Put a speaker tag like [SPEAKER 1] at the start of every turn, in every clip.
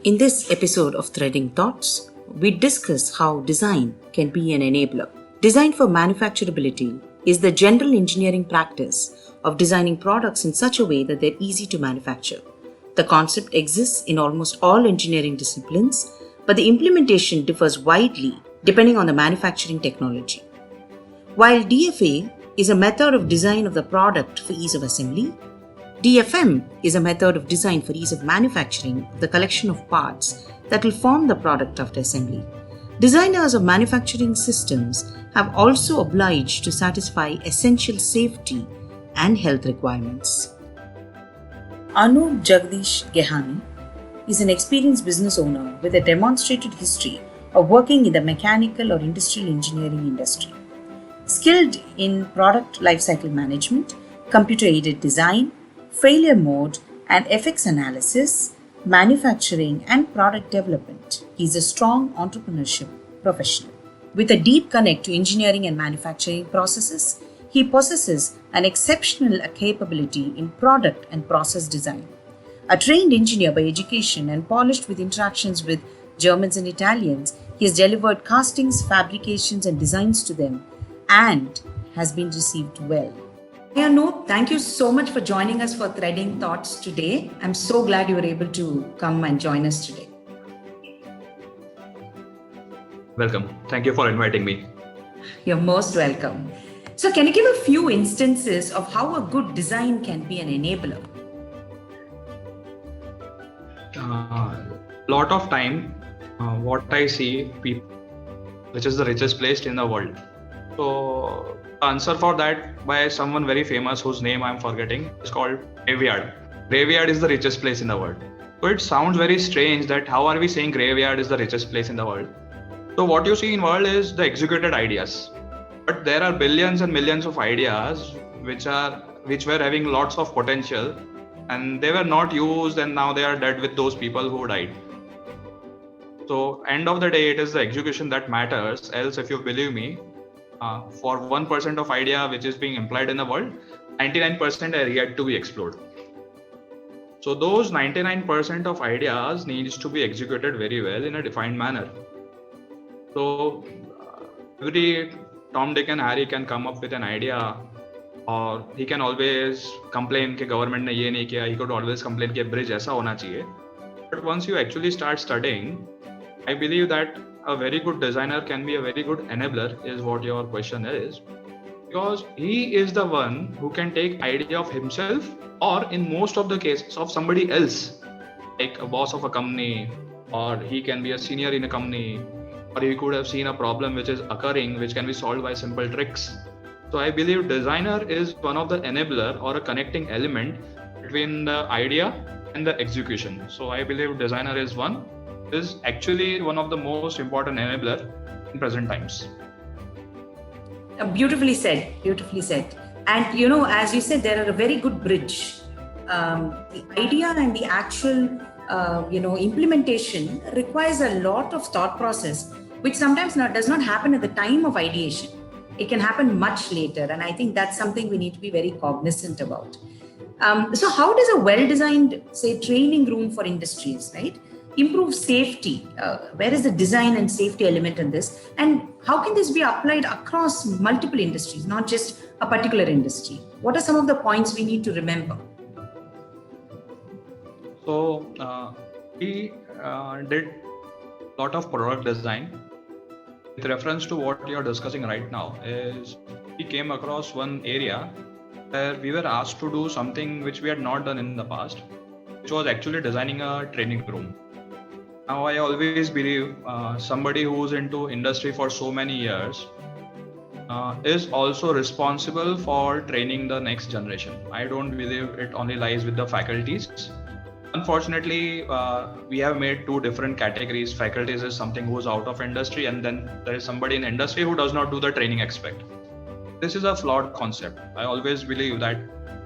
[SPEAKER 1] In this episode of Threading Thoughts, we discuss how design can be an enabler. Design for manufacturability is the general engineering practice of designing products in such a way that they're easy to manufacture. The concept exists in almost all engineering disciplines, but the implementation differs widely depending on the manufacturing technology. While DFA is a method of design of the product for ease of assembly, DFM is a method of design for ease of manufacturing of the collection of parts that will form the product after assembly. Designers of manufacturing systems have also obliged to satisfy essential safety and health requirements. Anup Jagdish Gehani is an experienced business owner with a demonstrated history of working in the mechanical or industrial engineering industry. Skilled in product lifecycle management, computer-aided design, failure mode and effects analysis, manufacturing and product development. He is a strong entrepreneurship professional. With a deep connect to engineering and manufacturing processes, he possesses an exceptional capability in product and process design. A trained engineer by education and polished with interactions with Germans and Italians, he has delivered castings, fabrications and designs to them and has been received well. Hey Anup, thank you so much for joining us for Threading Thoughts today. I'm so glad you were able to come and join us today.
[SPEAKER 2] Welcome. Thank you for inviting me.
[SPEAKER 1] You're most welcome. So can you give a few instances of how a good design can be an enabler?
[SPEAKER 2] Lot of time, what I see, people, which is the richest place in the world. So answer for that by someone very famous whose name I'm forgetting. It's called Graveyard. Graveyard is the richest place in the world. So it sounds very strange that how are we saying Graveyard is the richest place in the world? So what you see in world is the executed ideas. But there are billions and millions of ideas which were having lots of potential and they were not used and now they are dead with those people who died. So end of the day, it is the execution that matters. Else, if you believe me, for 1% of idea which is being implied in the world, 99% are yet to be explored. So those 99% of ideas needs to be executed very well in a defined manner. So every Tom, Dick and Harry can come up with an idea, or he can always complain कि government ने ये नहीं किया. He could always complain कि bridge ऐसा होना चाहिए. But once you actually start studying, I believe that a very good designer can be a very good enabler is what your question is, because he is the one who can take idea of himself or in most of the cases of somebody else, like a boss of a company, or he can be a senior in a company, or he could have seen a problem which is occurring which can be solved by simple tricks. So I believe designer is one of the enabler or a connecting element between the idea and the execution. So I believe designer is actually one of the most important enabler in present times.
[SPEAKER 1] Beautifully said. And as you said, there are a very good bridge. The idea and the actual implementation requires a lot of thought process, which sometimes does not happen at the time of ideation. It can happen much later, and I think that's something we need to be very cognizant about. So how does a well-designed, say, training room for industries, right, improve safety? Where is the design and safety element in this? And how can this be applied across multiple industries, not just a particular industry? What are some of the points we need to remember?
[SPEAKER 2] So we did a lot of product design. With reference to what you're discussing right now, is we came across one area where we were asked to do something which we had not done in the past, which was actually designing a training room. Now, I always believe somebody who's into industry for so many years is also responsible for training the next generation. I don't believe it only lies with the faculties. Unfortunately, we have made two different categories. Faculties is something who's out of industry, and then there is somebody in industry who does not do the training aspect. This is a flawed concept. I always believe that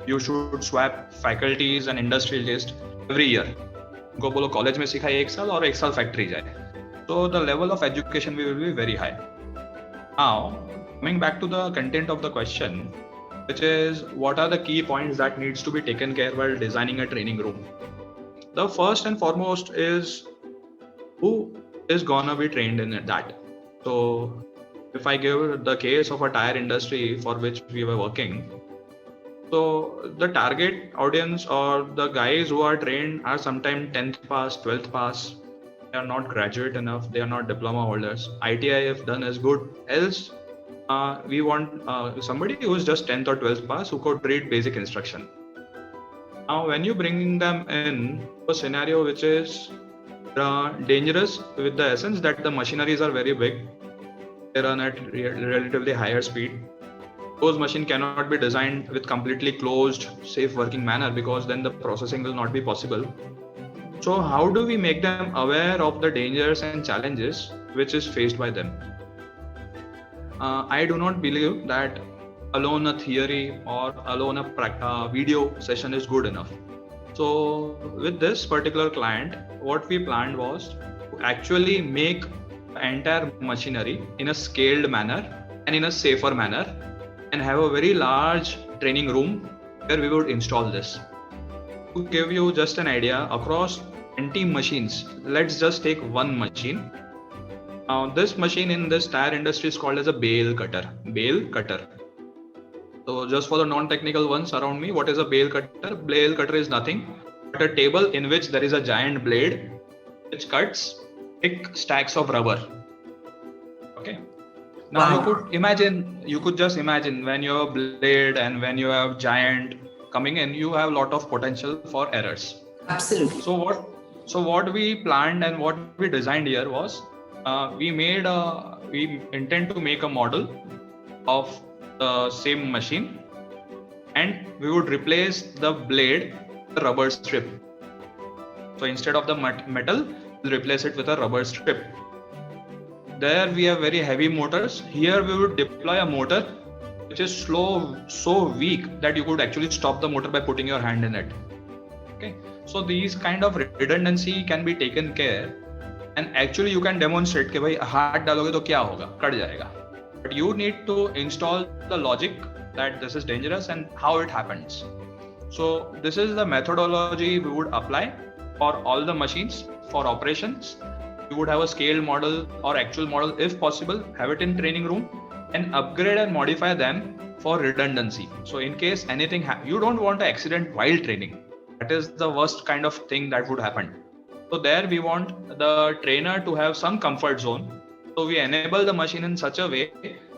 [SPEAKER 2] you should swap faculties and industrialists every year. उनको बोलो college में सिखाए 1 साल और 1 साल factory जाए. So the level of education will be very high. Now, coming back to the content of the question, which is what are the key points that needs to be taken care while designing a training room. The first and foremost is who is gonna be trained in that. So if I give the case of a tire industry for which we were working, so the target audience or the guys who are trained are sometimes 10th pass, 12th pass. They are not graduate enough. They are not diploma holders. ITI if done is good. Else, we want somebody who is just 10th or 12th pass who could read basic instruction. Now, when you bring them in a scenario which is dangerous with the essence that the machineries are very big, they run at relatively higher speed. Those machine cannot be designed with completely closed, safe working manner because then the processing will not be possible. So how do we make them aware of the dangers and challenges which is faced by them? I do not believe that alone a theory or alone a video session is good enough. So with this particular client, what we planned was to actually make the entire machinery in a scaled manner and in a safer manner, and have a very large training room where we would install this. To give you just an idea, across 20 machines, let's just take one machine. Now this machine in this tire industry is called as a bale cutter. Bale cutter. So just for the non-technical ones around me, what is a bale cutter? Bale cutter is nothing but a table in which there is a giant blade which cuts thick stacks of rubber. Okay. Now
[SPEAKER 1] Wow.
[SPEAKER 2] you could just imagine when you have a blade and when you have giant coming in, you have a lot of potential for errors.
[SPEAKER 1] Absolutely.
[SPEAKER 2] So what we planned and what we designed here was we intend to make a model of the same machine, and we would replace the blade with a rubber strip. So instead of the metal, we'll replace it with a rubber strip. There we have very heavy motors. Here we would deploy a motor which is so weak that you could actually stop the motor by putting your hand in it. Okay, so these kind of redundancy can be taken care, and actually you can demonstrate कि भाई हाथ डालोगे तो क्या होगा, cut जाएगा. But you need to install the logic that this is dangerous and how it happens. So this is the methodology we would apply for all the machines for operations. You would have a scale model or actual model if possible, have it in training room and upgrade and modify them for redundancy. So in case anything you don't want an accident while training. That is the worst kind of thing that would happen. So there we want the trainer to have some comfort zone. So we enable the machine in such a way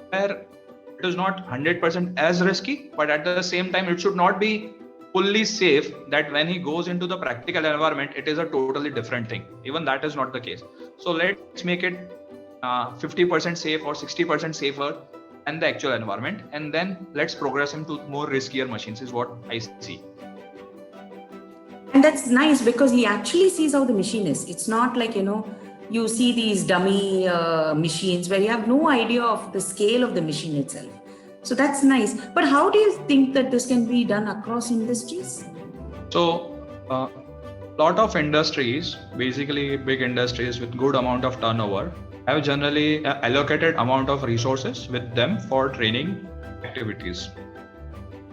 [SPEAKER 2] where it is not 100% as risky, but at the same time it should not be fully safe that when he goes into the practical environment, it is a totally different thing. Even that is not the case. So let's make it 50% safe or 60% safer than the actual environment, and then let's progress him to more riskier machines is what I see.
[SPEAKER 1] And that's nice because he actually sees how the machine is. It's not like, you see these dummy machines where you have no idea of the scale of the machine itself. So that's nice. But how do you think that this can be done across industries?
[SPEAKER 2] So, lot of industries, basically big industries with good amount of turnover, have generally allocated amount of resources with them for training activities.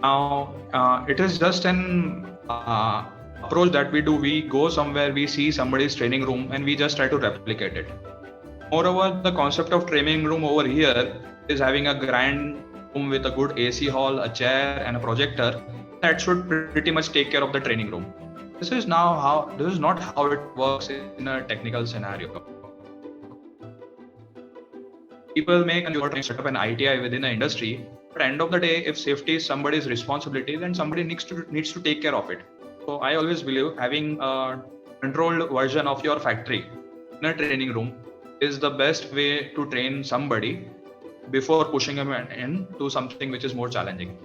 [SPEAKER 2] Now, it is just an approach that we do. We go somewhere, we see somebody's training room, and we just try to replicate it. Moreover, the concept of training room over here is having a grand room with a good AC hall, a chair, and a projector. That should pretty much take care of the training room. This is not how it works in a technical scenario. People make and set up an ITI within the industry, but at the end of the day, if safety is somebody's responsibility, then somebody needs to take care of it. So I always believe having a controlled version of your factory in a training room is the best way to train somebody before pushing them into something which is more challenging.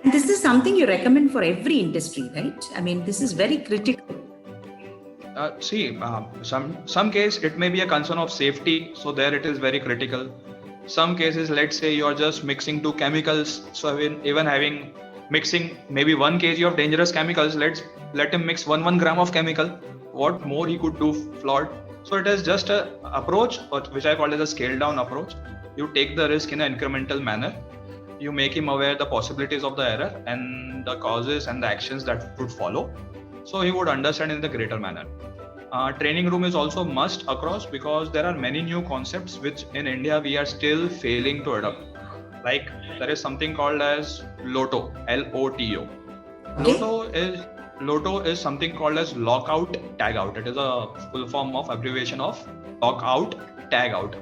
[SPEAKER 1] And this is something you recommend for every industry, right? I mean, this is very critical.
[SPEAKER 2] Some case it may be a concern of safety, so there it is very critical. Some cases, let's say you are just mixing two chemicals, so even mixing maybe 1 kg of dangerous chemicals, let him mix 1 gram of chemical. What more he could do flawed? So it is just an approach, which I call as a scaled down approach. You take the risk in an incremental manner. You make him aware the possibilities of the error and the causes and the actions that would follow. so he would understand in the greater manner. Training room is also must across because there are many new concepts which in India we are still failing to adopt. Like there is something called as LOTO, LOTO.
[SPEAKER 1] Okay.
[SPEAKER 2] Lotto is something called as lockout tagout. It is a full form of abbreviation of lockout tagout.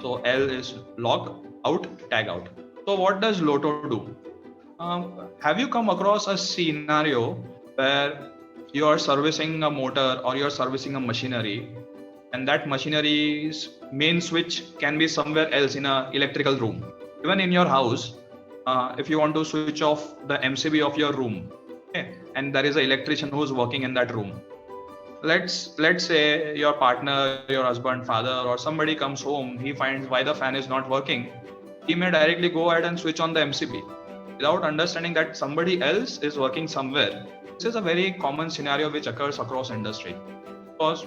[SPEAKER 2] So L is lock out tag out. So what does Lotto do? Have you come across a scenario where you are servicing a motor or you're servicing a machinery, and that machinery's main switch can be somewhere else in a electrical room? Even in your house, if you want to switch off the MCB of your room, okay, and there is an electrician who's working in that room. Let's say your partner, your husband, father, or somebody comes home, he finds why the fan is not working. He may directly go ahead and switch on the MCB without understanding that somebody else is working somewhere. This is a very common scenario which occurs across industry, because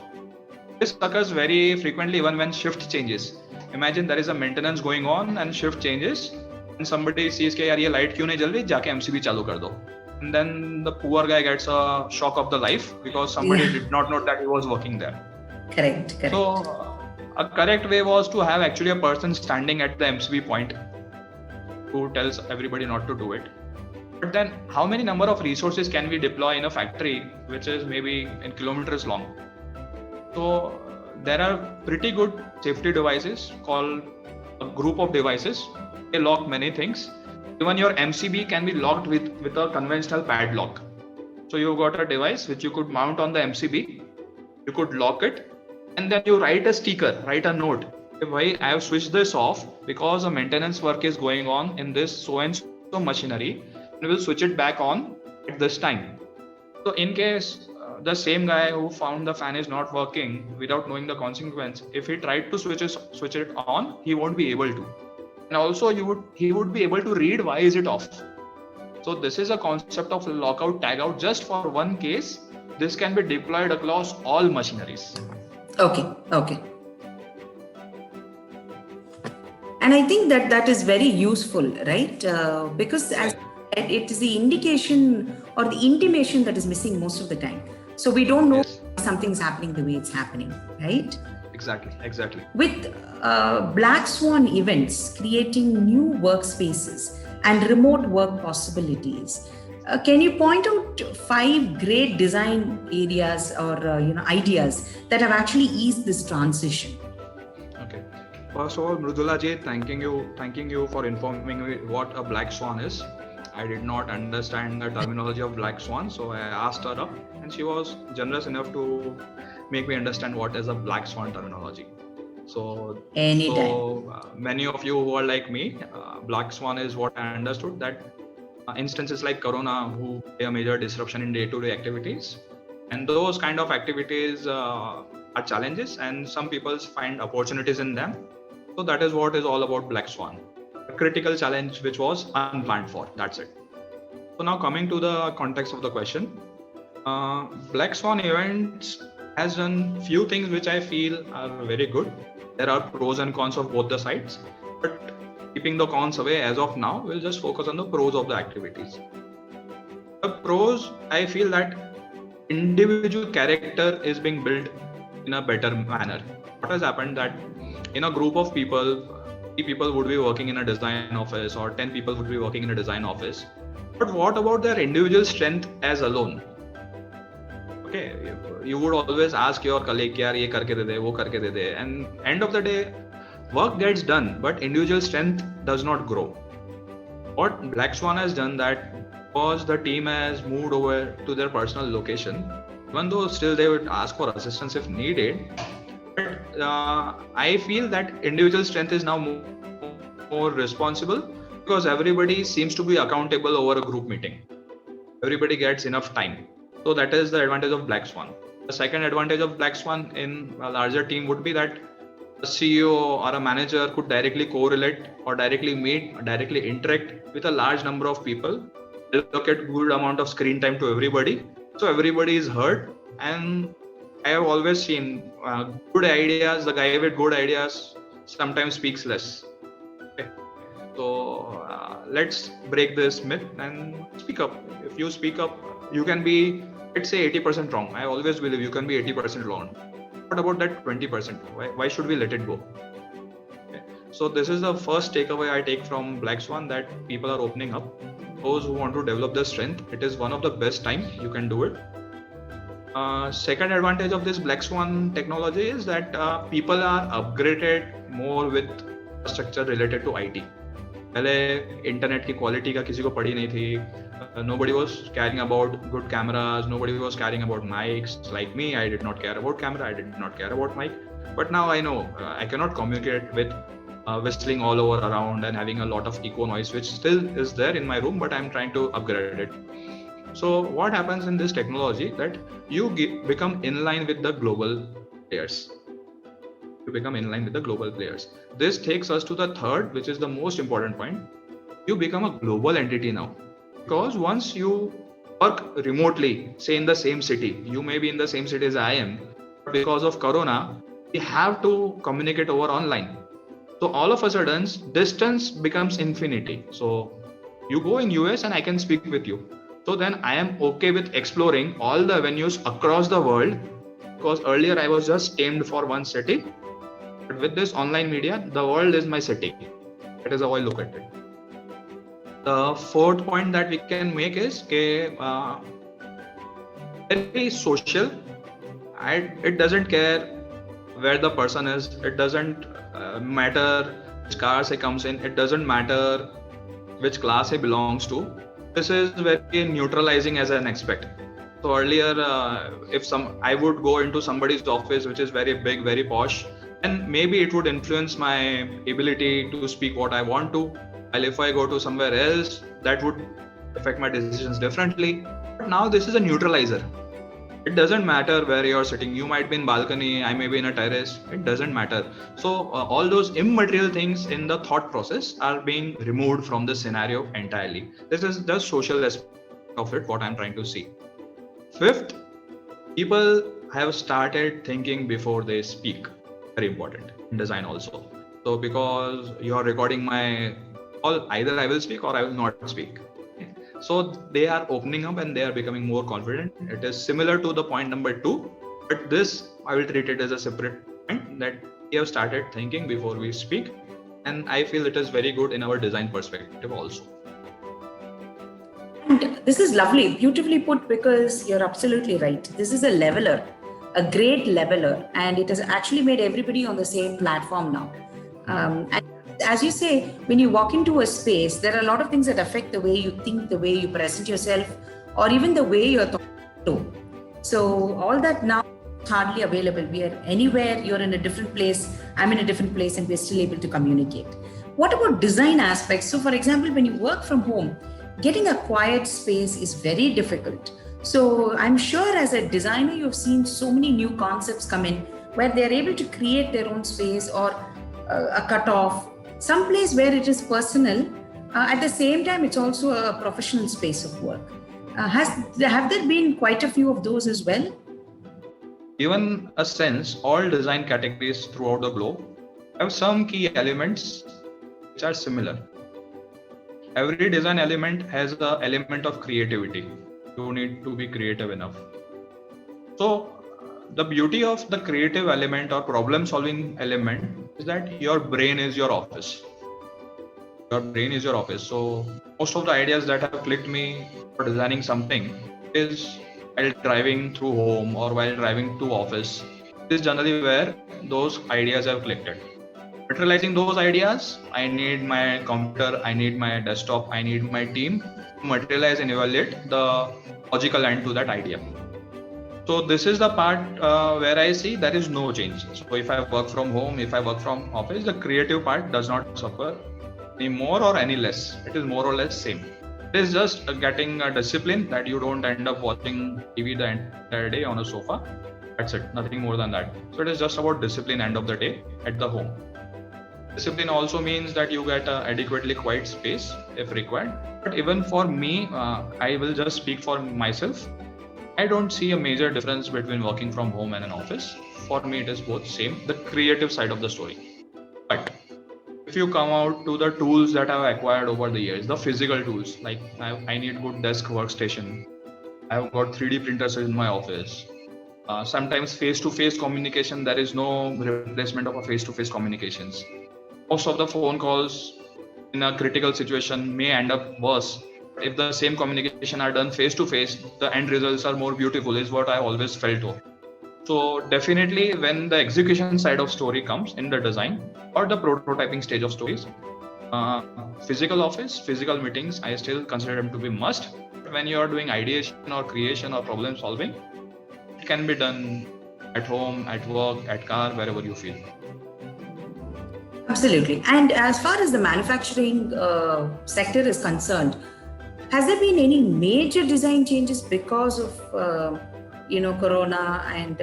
[SPEAKER 2] this occurs very frequently even when shift changes. Imagine there is a maintenance going on and shift changes, and somebody sees कि यार ये light क्यों नहीं जल रही, जाके MCB चालू कर दो. And then the poor guy gets a shock of the life because somebody did not know that he was working there.
[SPEAKER 1] Correct.
[SPEAKER 2] So a correct way was to have actually a person standing at the MCB point who tells everybody not to do it. But then how many number of resources can we deploy in a factory which is maybe in kilometers long? So there are pretty good safety devices called a group of devices. They lock many things. Even your MCB can be locked with a conventional padlock. So you've got a device which you could mount on the MCB, you could lock it, and then you write a sticker, write a note. Why I have switched this off because a maintenance work is going on in this so and so machinery, and we'll switch it back on at this time. So in case the same guy who found the fan is not working without knowing the consequence, if he tried to switch it on, he won't be able to. And also he would be able to read why is it off. So this is a concept of lockout tagout just for one case. This can be deployed across all machineries.
[SPEAKER 1] Okay. And I think that is very useful, right? Because as it is the indication or the intimation that is missing most of the time. So we don't know something's happening the way it's happening, right?
[SPEAKER 2] Exactly.
[SPEAKER 1] With Black Swan events creating new workspaces and remote work possibilities, can you point out 5 great design areas or ideas that have actually eased this transition?
[SPEAKER 2] Okay. First of all, Mrudula ji, thanking you for informing me what a Black Swan is. I did not understand the terminology of Black Swan, so I asked her up, and she was generous enough to make me understand what is a Black Swan terminology. So many of you who are like me, Black Swan is what I understood, that instances like Corona who play a major disruption in day-to-day activities, and those kind of activities are challenges, and some people find opportunities in them. So that is what is all about Black Swan. A critical challenge which was unplanned for. That's it. So now coming to the context of the question, Black Swan events has done few things which I feel are very good. There are pros and cons of both the sides, but keeping the cons away as of now, we'll just focus on the pros of the activities. The pros, I feel that individual character is being built in a better manner. What has happened that in a group of people, 3 people would be working in a design office or 10 people would be working in a design office. But what about their individual strength as alone? Okay, you would always ask your colleague, yaar ye karke de de, wo karke de de, and end of the day, work gets done, but individual strength does not grow. What Black Swan has done that because the team has moved over to their personal location, even though still they would ask for assistance if needed, but I feel that individual strength is now more responsible because everybody seems to be accountable over a group meeting. Everybody gets enough time. So that is the advantage of Black Swan. The second advantage of Black Swan in a larger team would be that a CEO or a manager could directly correlate or directly meet, directly interact with a large number of people, allocate good amount of screen time to everybody. So everybody is heard, and I have always seen good ideas, the guy with good ideas sometimes speaks less. Okay. So let's break this myth and speak up. If you speak up, you can be let's say 80% wrong. I always believe you can be 80% wrong. What about that 20%? Why should we let it go? Okay. So this is the first takeaway I take from Black Swan, that people are opening up. Those who want to develop their strength, it is one of the best time you can do it. Second advantage of this Black Swan technology is that people are upgraded more with structure related to IT. पहले internet की quality का किसी को पड़ी नहीं थी. Nobody was caring about good cameras, nobody was caring about mics. Like me, I did not care about camera, I did not care about mic. But now I know I cannot communicate with whistling all over around and having a lot of echo noise, which still is there in my room, but I'm trying to upgrade it. So what happens in this technology, that you become in line with the global players. You become in line with the global players. This takes us to the third, which is the most important point. You become a global entity now, because once you work remotely, say in the same city, you may be in the same city as I am, but because of Corona, we have to communicate over online. So all of a sudden, distance becomes infinity. So you go in US and I can speak with you. So then I am okay with exploring all the venues across the world, because earlier I was just aimed for one city. But with this online media, the world is my city. That is how I look at it. The fourth point that we can make is very social. It doesn't care where the person is. It doesn't matter which car he comes in. It doesn't matter which class he belongs to. This is very neutralizing as an aspect. So earlier, I would go into somebody's office which is very big, very posh, and maybe it would influence my ability to speak what I want to. While if I go to somewhere else, that would affect my decisions differently. But now this is a neutralizer. It doesn't matter where you're sitting. You might be in balcony, I may be in a terrace. It doesn't matter. So all those immaterial things in the thought process are being removed from the scenario entirely. This is the social aspect of it, what I'm trying to see. Fifth, people have started thinking before they speak. Very important in design also. So because you're recording my call, either I will speak or I will not speak. So they are opening up and they are becoming more confident. It is similar to the point number 2, but this I will treat it as a separate point, that we have started thinking before we speak, and I feel it is very good in our design perspective also.
[SPEAKER 1] And this is lovely, beautifully put, because you're absolutely right. This is a leveler, a great leveler, and it has actually made everybody on the same platform now. And as you say, when you walk into a space, there are a lot of things that affect the way you think, the way you present yourself, or even the way you're talking to. So all that now is hardly available. We are anywhere, you're in a different place, I'm in a different place, and we're still able to communicate. What about design aspects? So for example, when you work from home, getting a quiet space is very difficult. So I'm sure as a designer, you've seen so many new concepts come in where they're able to create their own space, or a cutoff, some place where it is personal. At the same time, it's also a professional space of work. Have there been quite a few of those as well?
[SPEAKER 2] Given a sense, all design categories throughout the globe have some key elements which are similar. Every design element has an element of creativity. You need to be creative enough. So the beauty of the creative element or problem solving element is that your brain is your office. Your brain is your office. So most of the ideas that have clicked me for designing something is while driving through home or while driving to office. This is generally where those ideas have clicked. Materializing those ideas, I need my computer, I need my desktop, I need my team to materialize and evaluate the logical end to that idea. So this is the part where I see there is no change. So if I work from home, if I work from office, the creative part does not suffer any more or any less. It is more or less same. It is just getting a discipline that you don't end up watching TV the entire day on a sofa. That's it, nothing more than that. So it is just about discipline end of the day at the home. Discipline also means that you get adequately quiet space if required. But even for me, I will just speak for myself. I don't see a major difference between working from home and an office. For me, it is both same, the creative side of the story. But if you come out to the tools that I've acquired over the years, the physical tools, like I need good desk workstation, I have got 3D printers in my office. Sometimes face-to-face communication, there is no replacement of a face-to-face communications. Most of the phone calls in a critical situation may end up worse. If the same communication are done face-to-face, the end results are more beautiful, is what I always felt of. So definitely when the execution side of story comes in the design or the prototyping stage of stories, uh, physical office, physical meetings, I still consider them to be must. When you are doing ideation or creation or problem solving, it can be done at home, at work, at car, wherever you feel.
[SPEAKER 1] Absolutely. And as far as the manufacturing sector is concerned, has there been any major design changes because of Corona, and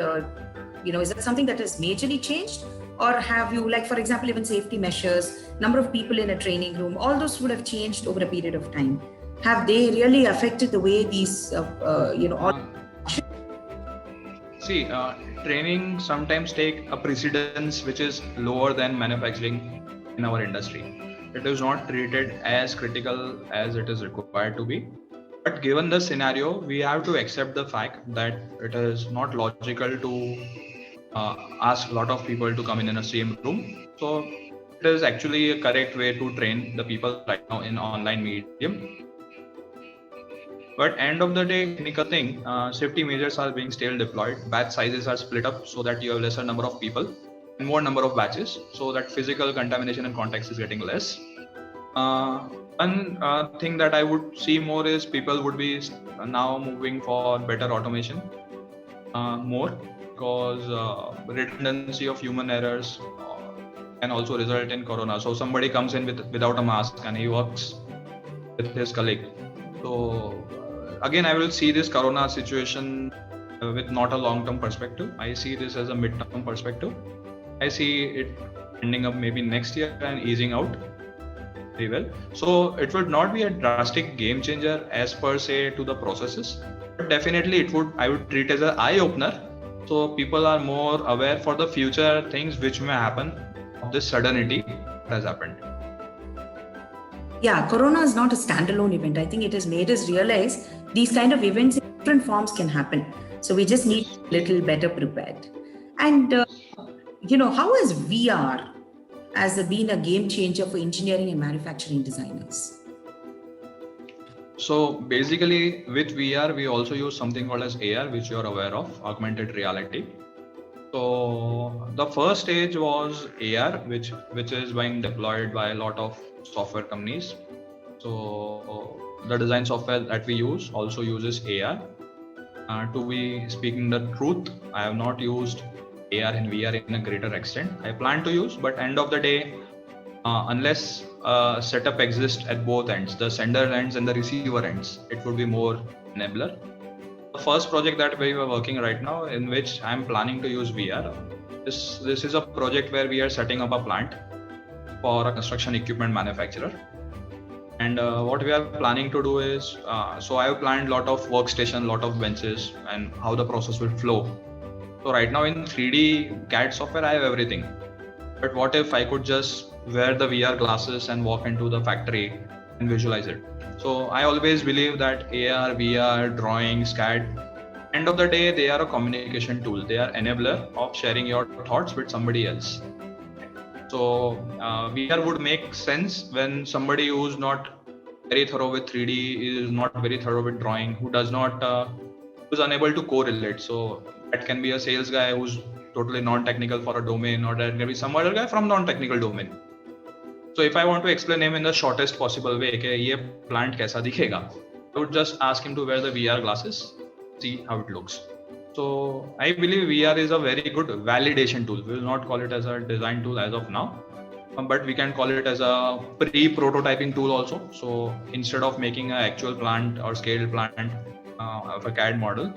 [SPEAKER 1] is that something that has majorly changed, or have you, like for example, even safety measures, number of people in a training room, all those would have changed over a period of time? Have they really affected the way these all
[SPEAKER 2] See, training sometimes take a precedence which is lower than manufacturing in our industry. It is not treated as critical as it is required to be. But given the scenario, we have to accept the fact that it is not logical to ask a lot of people to come in a same room. So it is actually a correct way to train the people right now in online medium. But end of the day, technical thing, safety measures are being still deployed. Batch sizes are split up so that you have lesser number of people and more number of batches, so that physical contamination and context is getting less. One thing that I would see more is people would be now moving for better automation more, because redundancy of human errors can also result in corona. So somebody comes in without a mask and he works with his colleague. So again, I will see this corona situation with not a long-term perspective. I see this as a mid-term perspective. I see it ending up maybe next year and easing out very well. So it would not be a drastic game changer as per se to the processes, but definitely I would treat as an eye opener. So people are more aware for the future things which may happen of this suddenity that has happened.
[SPEAKER 1] Yeah, Corona is not a standalone event. I think it has made us realize these kind of events in different forms can happen. So we just need a little better prepared. And, how has VR been a game changer for engineering and manufacturing designers?
[SPEAKER 2] So basically with VR, we also use something called as AR, which you are aware of, augmented reality. So the first stage was AR, which is being deployed by a lot of software companies. So the design software that we use also uses AR. To be speaking the truth, I have not used AR and VR in a greater extent. I plan to use, but end of the day, unless setup exists at both ends, the sender ends and the receiver ends, it would be more enabler. The first project that we were working right now, in which I'm planning to use VR, this is a project where we are setting up a plant for a construction equipment manufacturer. And what we are planning to do is, so I have planned a lot of workstation, lot of benches, and how the process will flow. So right now in 3D CAD software, I have everything. But what if I could just wear the VR glasses and walk into the factory and visualize it? So I always believe that AR, VR, drawings, CAD, end of the day, they are a communication tool. They are enabler of sharing your thoughts with somebody else. So VR would make sense when somebody who's not very thorough with 3D, is not very thorough with drawing, who does not, who's unable to correlate. So that can be a sales guy who's totally non-technical for a domain, or that can be some other guy from non-technical domain. So if I want to explain him in the shortest possible way, कि ये plant कैसा दिखेगा, I would just ask him to wear the VR glasses, see how it looks. So I believe VR is a very good validation tool. We will not call it as a design tool as of now, but we can call it as a pre-prototyping tool also. So instead of making an actual plant or scaled plant of a CAD model,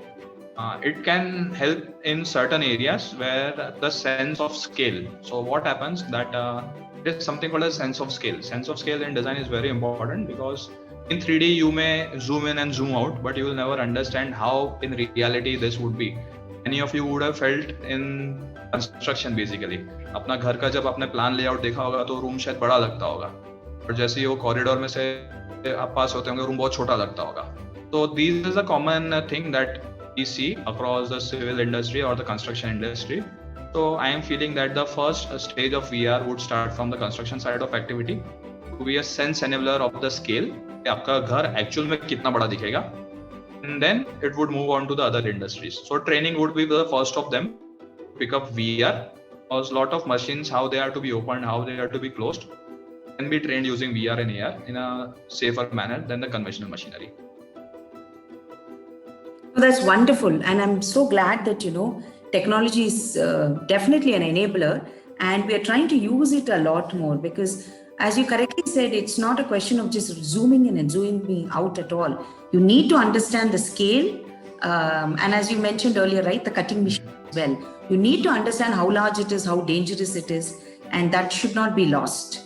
[SPEAKER 2] it can help in certain areas where the sense of scale. So what happens that there is something called a sense of scale. Sense of scale in design is very important, because in 3D you may zoom in and zoom out, but you will never understand how in reality this would be. Many of you would have felt in construction basically. अपना घर का जब आपने plan layout देखा होगा तो room शायद बड़ा लगता होगा, और जैसे ही वो कॉरिडोर में से आप पास होते होंगे रूम बहुत छोटा लगता होगा. So these is a common thing that we see across the civil industry or the construction industry. So I am feeling that the first stage of VR would start from the construction side of activity to be a sense enabler of the scale कि आपका घर actual में कितना बड़ा दिखेगा, and then it would move on to the other industries. So training would be the first of them to pick up VR, because a lot of machines, how they are to be opened, how they are to be closed, can be trained using VR and AR in a safer manner than the conventional machinery.
[SPEAKER 1] Oh, that's wonderful. And I'm so glad that, technology is definitely an enabler, and we are trying to use it a lot more because, as you correctly said, it's not a question of just zooming in and zooming out at all. You need to understand the scale. And as you mentioned earlier, right, the cutting machine as well. You need to understand how large it is, how dangerous it is, and that should not be lost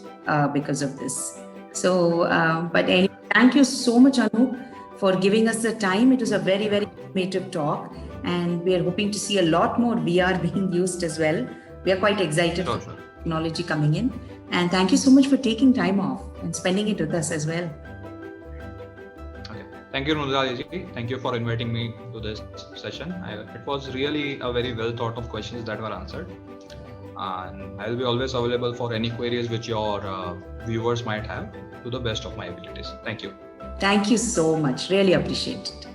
[SPEAKER 1] because of this. So, but anyway, thank you so much, Anup, for giving us the time. It was a very, very informative talk, and we are hoping to see a lot more VR being used as well. We are quite excited for technology coming in. And thank you so much for taking time off and spending it with us as well.
[SPEAKER 2] Okay. Thank you, Nurja ji. Thank you for inviting me to this session. It was really a very well thought of questions that were answered. And I will be always available for any queries which your viewers might have to the best of my abilities. Thank you.
[SPEAKER 1] Thank you so much. Really appreciate it.